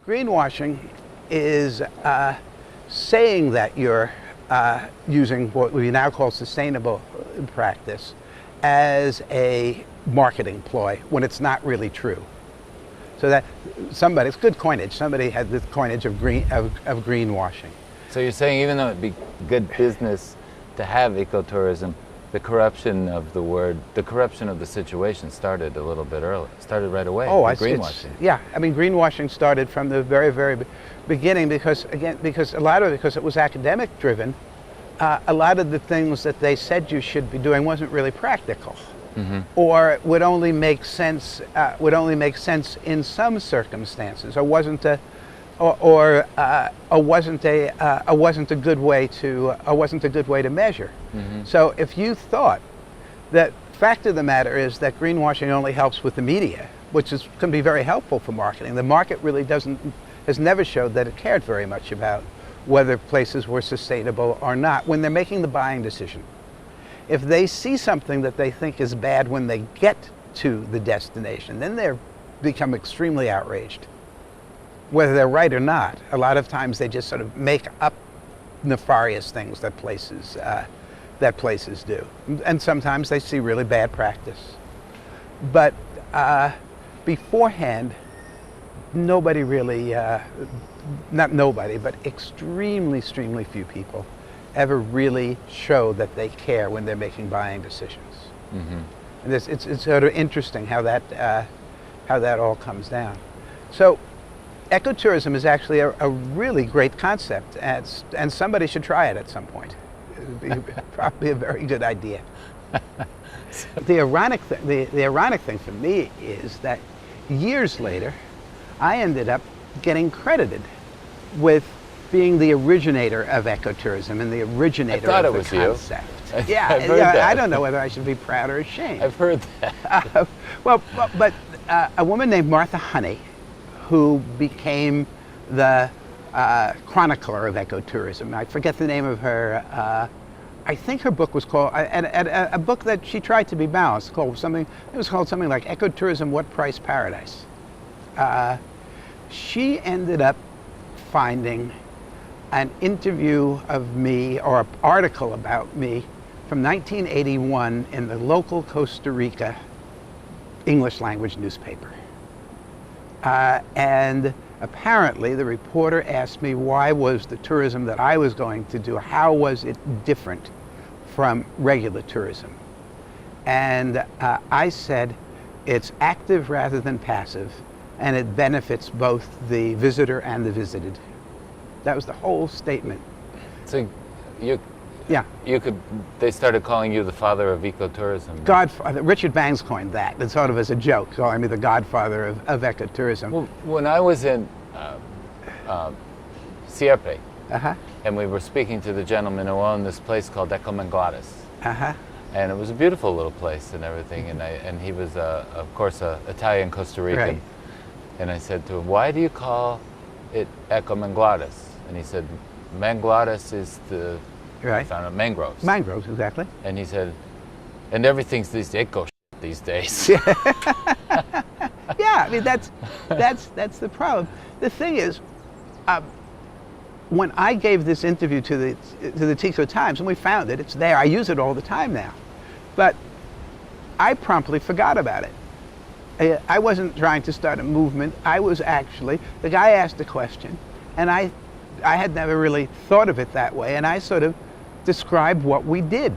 Greenwashing is saying that you're using what we now call sustainable practice as a marketing ploy when it's not really true. So that it's good coinage. Somebody had this coinage of greenwashing. So you're saying even though it'd be good business to have ecotourism, the corruption of the situation started a little bit early. Started right away. Oh, greenwashing. Yeah, I mean, greenwashing started from the very, very beginning because it was academic driven. A lot of the things that they said you should be doing wasn't really practical, or would only make sense. In some circumstances, or wasn't a good way to measure. So if you thought that, fact of the matter is that greenwashing only helps with the media, which can be very helpful for marketing. The market really has never showed that it cared very much about whether places were sustainable or not when they're making the buying decision. If they see something that they think is bad when they get to the destination, then they become extremely outraged. Whether they're right or not, a lot of times they just sort of make up nefarious things that places do. And sometimes they see really bad practice. But beforehand, nobody really, not nobody, but extremely few people ever really show that they care when they're making buying decisions. And it's sort of interesting how that all comes down. So ecotourism is actually a really great concept, and somebody should try it at some point. It would be probably a very good idea. The ironic thing for me is that years later, I ended up getting credited with being the originator of ecotourism and the originator of the concept. I don't know whether I should be proud or ashamed. I've heard that. But a woman named Martha Honey, who became the chronicler of ecotourism. I forget the name of her. I think her book was called, a book that she tried to be balanced, it was called something like Ecotourism, What Price Paradise. She ended up finding an interview of me, or an article about me, from 1981 in the local Costa Rica English language newspaper. And apparently the reporter asked me why was the tourism that I was going to do, how was it different from regular tourism? And I said, it's active rather than passive, and it benefits both the visitor and the visited. That was the whole statement. So they started calling you the father of ecotourism. Godfather. Richard Bangs coined that, and sort of as a joke, calling me the godfather of ecotourism. Well, when I was in Sierpe, and we were speaking to the gentleman who owned this place called Ecomanglares, and it was a beautiful little place and everything, and he was, of course, an Italian Costa Rican. Right. And I said to him, why do you call it Ecomanglares? And he said, Manglares is the mangroves. Mangroves, exactly. And he said, and everything's this eco these days. Yeah, I mean that's the problem. The thing is, when I gave this interview to the Tico Times, and we found it, it's there. I use it all the time now, but I promptly forgot about it. I wasn't trying to start a movement. I was actually, the guy asked a question, and I had never really thought of it that way, and I sort of described what we did.